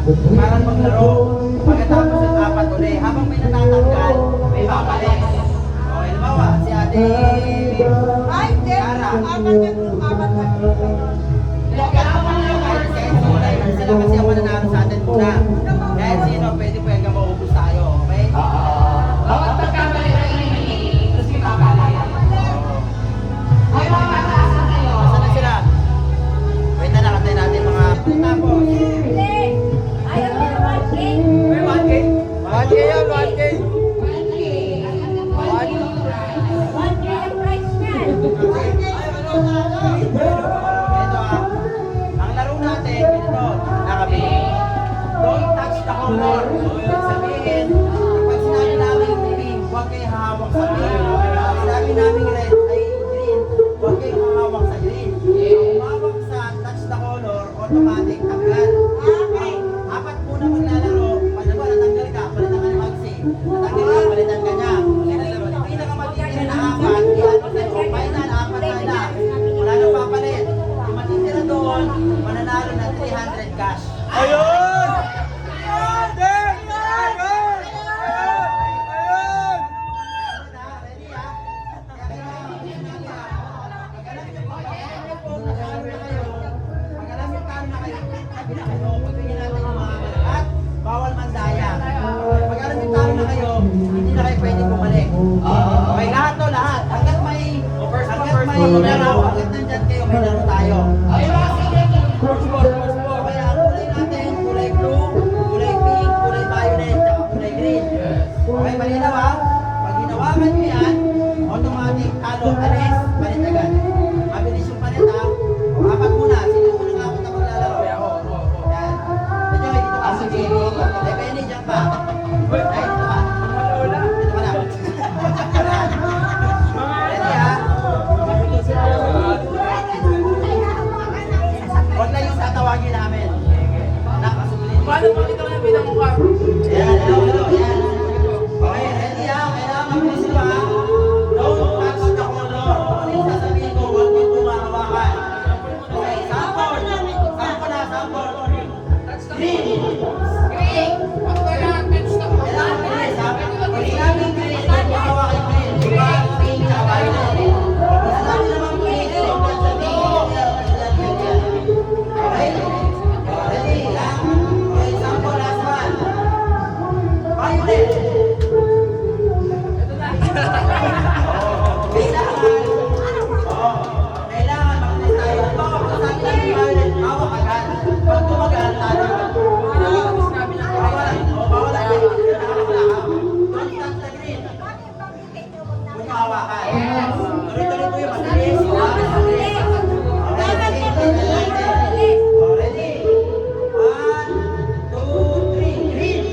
Para maglaro. Pagkatapos yung apat ulit. Habang may natatanggal, may babalik. O, halimbawa, si ate... Ay, Kara. apat na. Sila kasi ang mananalo sa atin muna. Kahit sino, pwede po hanggang maubos tayo. Okay? Bawat pagkamali na ini, tapos may babalik. Ay, mga mataas na kayo. Saan na sila? Wait na lang, antayin natin mga... Tapos. Ayaw mo na 1K. May 1K? 1K yun, 1K. 1K ang price niyan. Ito ang laro natin, ito, nakabili. Don't touch the color. Ibig sabihin, pag sinabi namin green, huwag kayo hahawak sa green. Pag sinabi namin red ay green, huwag kayo hahawak sa green. Kung humawak sa touch the color, automatic tanggal. Apat muna maglalaro, pag naman natanggal ka, palitan ka ni Maxi. Natanggal ka, palitan ka niya. Yung pinakamatitira na apat, yan, o final, apat na. Wala nang papalit. Yung matitira doon, mananalo ng 300 cash. Ayun! Bawal mandaya. Pag alam yung talo na kayo, hindi na kayo pwedeng bumalik. Okay, lahat to, lahat. Hanggat may laro, hanggat nandyan kayo, may laro tayo. Ay, mga sige. Okay, ang kulay natin, kulay blue, kulay pink, kulay violet, tsaka kulay green. Okay, malinaw ha? Pag ginawakan nyo yan, automatic talo, alis, palit agad. Mabilis yung palit ha. O, apat muna, sino yung unang apat na maglalaro? Yan. Medyo, dito ka. Sige. Benny, dyan pa. Ay, dito ka. Dito ka na. Ready ha? Huwag na yung tatawagin namin. Nakasubli. Paano pag ito yung pinamukha? Yan, yan. Okay, ready ha? Kailangan mag-isip ha? Don't touch the color. Ano yung sasabihin ko? Huwag mo ito mahawakan. Okay, sample. Sample na, sample. Green. Green! Pag wala, touch na ko. Kailangan green. Pag sinabi green, huwag mo hawakan green. Diba? Pink tsaka violet. Pag sinabi naman green, huwag mo sabihin. Okay? Ready ha? Okay, sample, last one. Violet. Kailangan mag-test tayo. Baka kung saan tayo violet, hawak agad. Pag tumagal, talo. Bawal ang green. Don't touch the green. Huwag mo hawakan. Tuloy-tuloy po yung mabilis. Mabilis. Ready? 1, 2, 3. Green.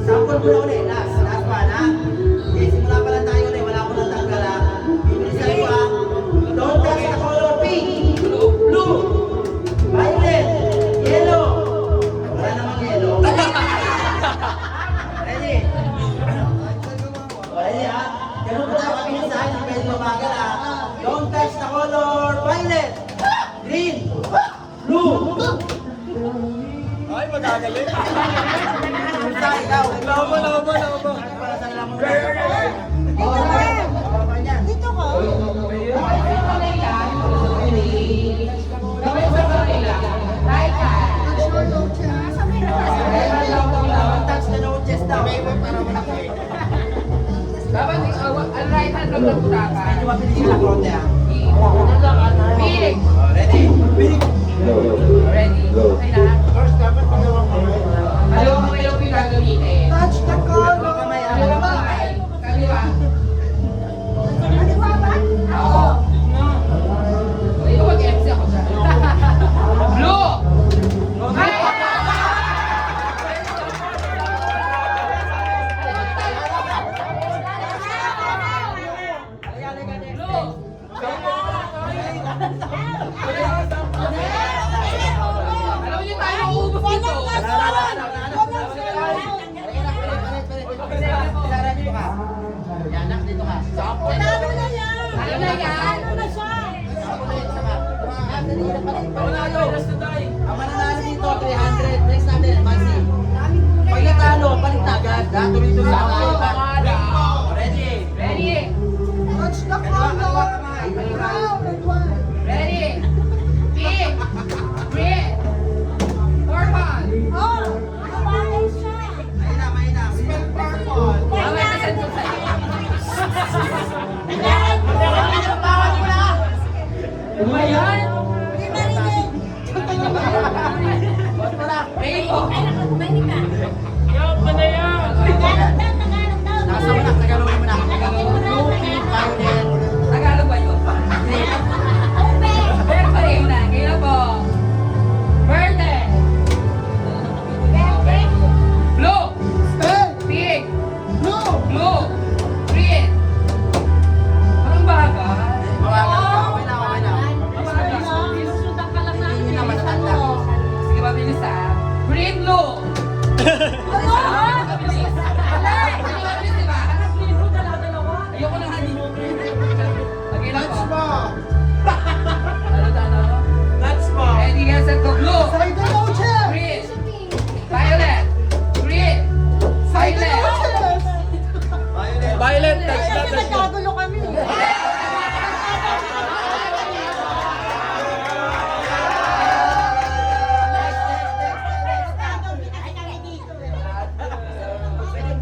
Sample muna ulit. Last one ha. Okay, simula pa lang tayo ulit. Wala ko nang tanggal ha. Bibilisan ko ha. Don't touch the color pink. Blue. Violet. Yellow. Wala namang yellow. Ready? Ready ha? Ganun po tayo kabilisan. Hindi pwede mabagal ha. Don't touch the color violet. Green. Blue. Ay, magagaling. Basta ikaw. Laban. Para sa lamang. Dito ka. Gawin sa kanila. Right hand. Don't touch the notes daw. Dapat ang right hand lang ng butaka. Medyo mabilis sila konti ha. Big. Ready? Ready? Okay na? Dalawang kamay lang yung gagamitin. Touch the color. Dalawang kamay. Kaliwa. Kaliwa ba? Oo. Ikaw mag-MC ako dyan. Blue! Ay! Dito ka. Panalo na yan. Ano na yan? Panalo na siya. Ang mananalo dito, 300. Next natin, Masi. Pag natalo, balik na agad. Tuloy-tuloy na tayo. Ready? Ready? Touch the Kaliwa kamay. Ready? Pick. Green. Purple. Oh, nakabagay siya. Mahina. Spell purple. Mamaya nasend ko sa'yo. Ano ba yan? Hindi marinig. Rainbow. Ay, nakatumanig ka. Nasa mo na, Tagalogin mo na. Lupin, violet. Tagalog ba yun? Pero pareho na. Kaya po. Verde. Blue. Pink. Blue. Green. Anong baga? Okay na. Sinusundan ka lang namin. Hindi na matatanda. Sige, mabilis ah. Green, blue. Mabilis. Mabilis, di ba? Ayoko na hani. Lagi lang po. Ano? That's mo. Ready, get set, go. Blue. Green. Violet. Green. Violet. Violet. Kasi nagkagulo kami.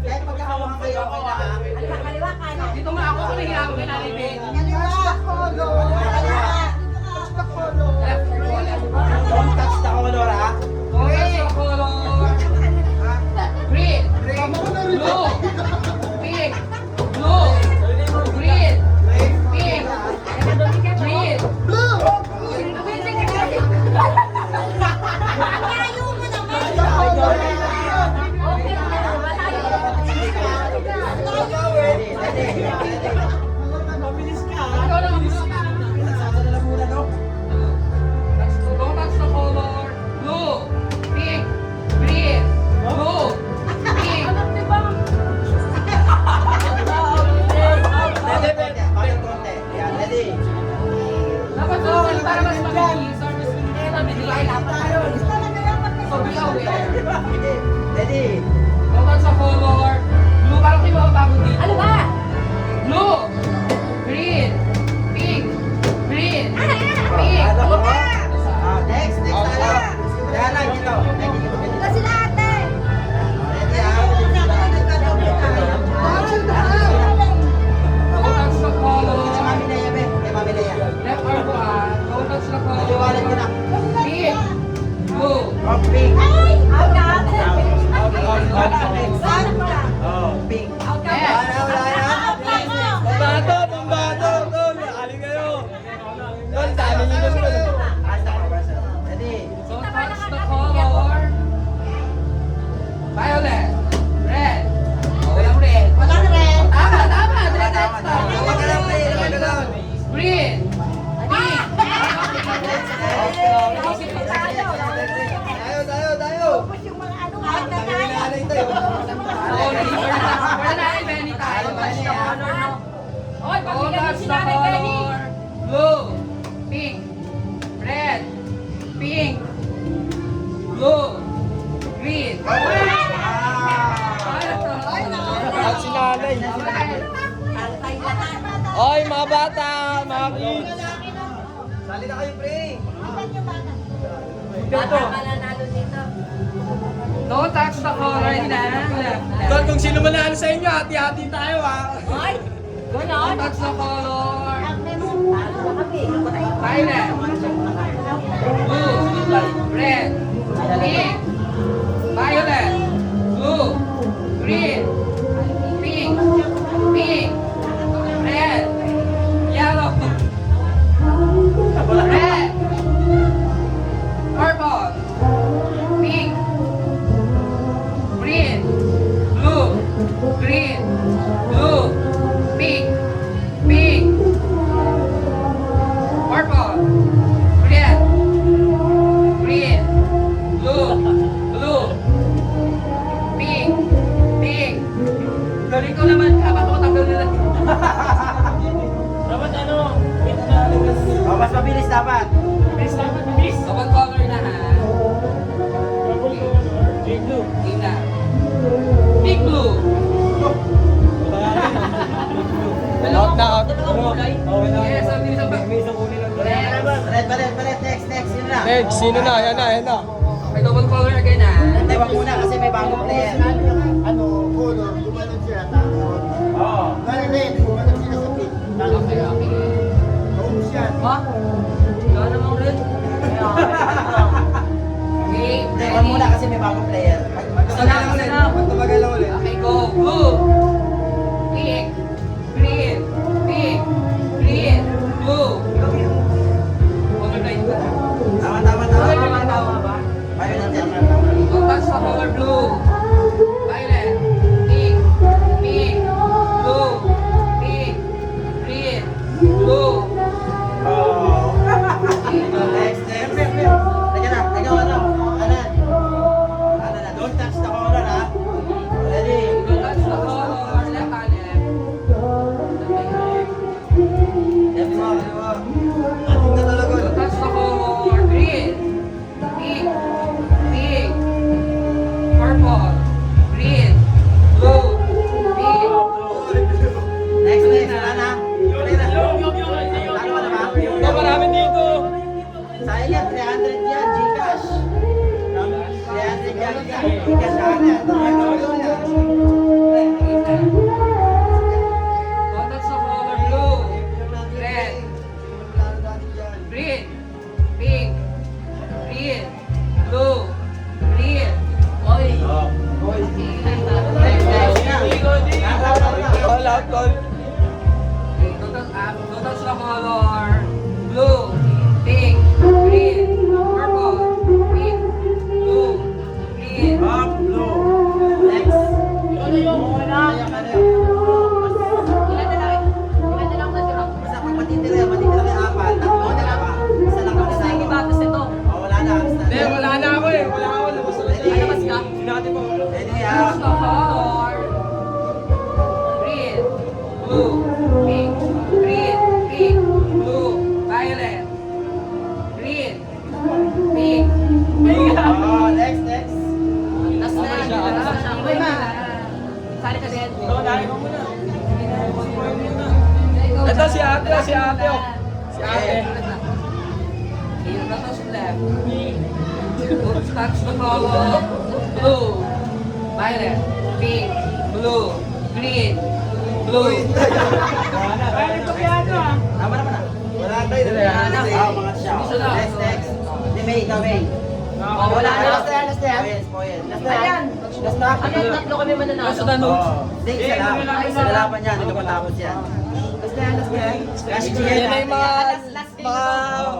Kahit magkahawakan kayo, okay na ha? Kaliwa ka na. Dito nga ako kung nahihirapan ka na Libin. Left, left. Don't touch the color ha? Okay, so color. Green. Blue. Pink. Blue. Green. Pink. Green. Layo mo naman. Ikaw na mabilis. Sasadala muna, no? Don't touch the color. Blue. Pink. Green. Blue. Pink. Bakit konti? Yan, ready? Dapat susunod para mas mabilis or mas mabilis. So be aware. Okay. Ready? Don't touch the color. Blue. Parang kayo mapapagod dito. Ano ba? Blue. Green. Pink. Green. Pink. Ano? Next tayo. Yan lang, dito. Ito sila ate. Ready ha? Don't touch the color. Si Mami Lea, be. Kay Mami Lea. Left or right. Don't touch the color. Maliwanag ko na. Pink. Blue. Oh, pink. Out ka ate. Oh, pink. Out ka. Yes. Wala yan. Out ka mo. Pambato, tol. Ali kayo. Tol, dami nyo na sila. Ready? Don't touch the color. Violet. Red. Walang red. Walang red. Tama. Red. Huwag ka lang, play. Huwag ka lang. Green. Pink. Tayo. Tapos yung mga ano, out na tayo. Sorry. Wala na rin, Benny tayo. Oy, Don't pabigyan touch si the Nanay Benny. color. Blue. Pink. Red. Pink. Blue. Green. At si nanay. Oy, mga bata, mga kids. Sali na kayo, pre. Bata ka nanalo dito. Don't touch the color. Hindi na. Left. Tol, kung sino manalo sa inyo, hati-hati tayo ha. Oy, Don't ganon. touch the color. Ang memo. Ano kami? Violet. Blue. Red. Pink. Violet. Blue. Green. Pink. Pink. Red. Yellow. Red. Purple. Pink. Green. Blue. Green. Blue. Pink. Pink. Purple. Red. Green. Blue. dapat. Kapag color na ha. Big blue. Ina. Big blue. Out na out. Yes, ang bilis ang back. Palit. Next. Yun na. Next, sino na? Yan na, yan na. Okay, double color again ha. Hindi, wag muna kasi may bagong player. Ano, color, gumanon siya, tapos, Oo. red, gumanon sila sa pink. Okay. Homes yan. Ha? Wala namang red. Okay, Hindi, wag muna kasi may bagong player. Tumagal lang ulit. Okay, go. Blue. Pink. Green. Pink. Green. Blue. Color line ba? Tama. Tama ba? Ayun na dyan. Don't touch the color blue. Violet. Pink. Pink. Blue. Pink. Green. Blue. Oh. Next. Teka na. Ano? Ano na? Don't touch the color, ha? Ready? Don't touch the color. Left panel. Left mo. Ating na talaga. Don't touch the color. Green. Pink. Pink. Purple. Green. Blue. Pink. Next. Wala na. Ano na ba? Ito, marami dito. Sayang yan, 300 yan, Gcash. 300 yan, Gcash yan. Don't touch the color blue. Red. Green. Pink. Green. Blue. Green. Oy. All out, all. Don't touch the color blue. Pink. Green. Purple. Pink. Blue. Green. Up, blue. Next. Basta pag matitira kay apat, tatlo na lang ba? Isa lang ako sa Oh, wala na. Hindi, wala na ako eh. Wala ako. Labas ulit. Sinati mo. Ready, Touch the color green. Blue. Pink. Green. Pink. Blue. Violet. Green. Pink. Oh, next. Ito si ate, oh. Si ate. Touch left. Touch the color blue. Violet. Pink. Blue. Green. Blue. Tama naman na. Wala tayo. Mga siya. Next. Hindi, May, ikaw, May. Wala na. Poyen. Nasa tanong. Hindi, isa lang. Isa lalaban yan. Hindi ka matapos yan. Cash Yan na yung mga...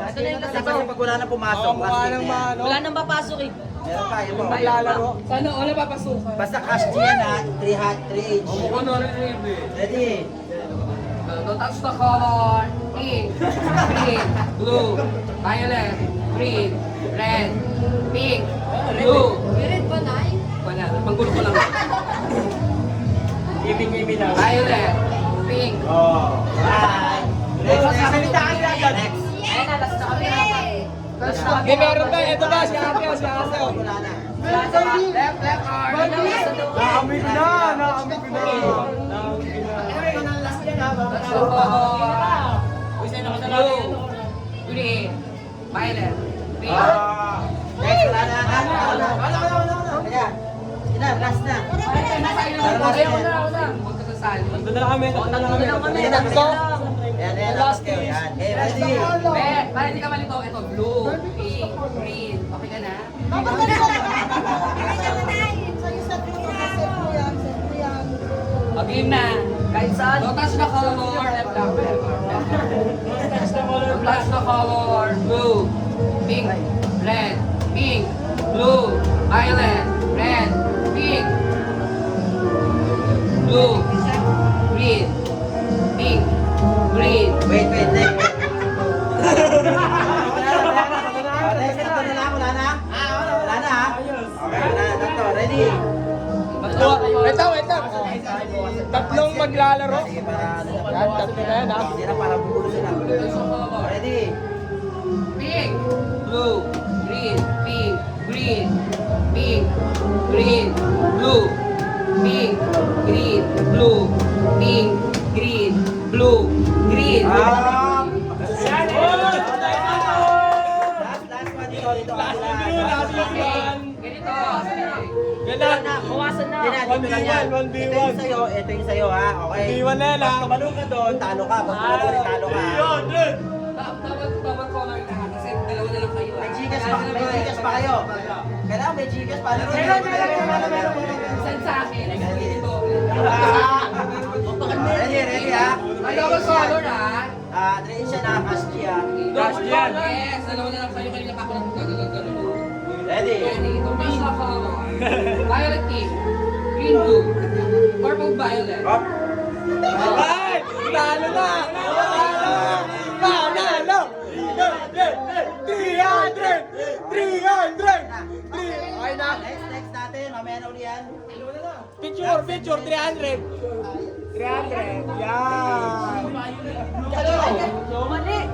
Kasi pag wala na pumasok, Mga mukha ng mga ano. Wala nang papasok eh. Meron pa, yun po. Maglalaro. Sana wala papasukan. Basta cash yan ha, 3 each. Ano rin Ready? Don't touch the color. Pink, green, blue, violet, green, red, pink, blue. Meron ba na eh? Wala, panggulo ko lang. Ibig na. Violet, pink. Oh. Bye. Next. Ayun na, last na kami. Hindi, meron ba? Ito ba? Si ate, oh. Si ate, oh. Wala na. Left arm. Naamoy ko na. Naamoy ko na. Touch the color. Blue, green, violet, pink. Next, wala na. Kaya, ina, last na. Huwag ka sasali. Doon na kami. Doon na kami. Tatlo. Yan, last kayo. Yan. Okay, ready? Para hindi ka malito, ito, blue, pink, green. Okay ka na? Again na. Kahit saan. Don't touch the color. Left lang. Don't touch the color. Blue, pink, red, pink, blue, violet, red, pink, blue, green, pink, green. Wait, next. Next, tatlo na lang. Wala na? Wala na ha? Okay, wala na. Tatlo. Ready? Ito. Tatlong maglalaro. Sige, para ano na. Yan, tatlo na yan, ha? Hindi na para bubulo sila. Touch the color. Ready? Pink, blue, green, pink, green, pink, green, blue, pink, green, blue, pink, green, blue, green. Last one dito, dito. Last one dito, last one. Ganito. Ganun. Bawasan na. Dito lang yan. 1v1, 1v1. Ito yung sa'yo, ito yung sa'yo ha. Okay. 1v1 na yan, ha? Pag tumalong ka doon, talo ka. Pag tumalong ka, talo ka. Bawal ko lang na kasi dalawa na lang kayo. May Gcash pa kayo. Kailangan may Gcash pa. Meron. Send sa akin. Ganito. Ready, ready ha. Ano ba color ha? Train siya na, cash G ha. Cash yan. Yes, dalawa na lang kayo. Kanina pa ako nang gagagagalo. Ready. Ready? Ito match na color. Violet pink. Green blue. Purple violet. Up. Ay! Talo na! Panalo! 300! Okay na. Next natin. Mamaya na uli yan. Picture, 300. 300. Yan. Mali.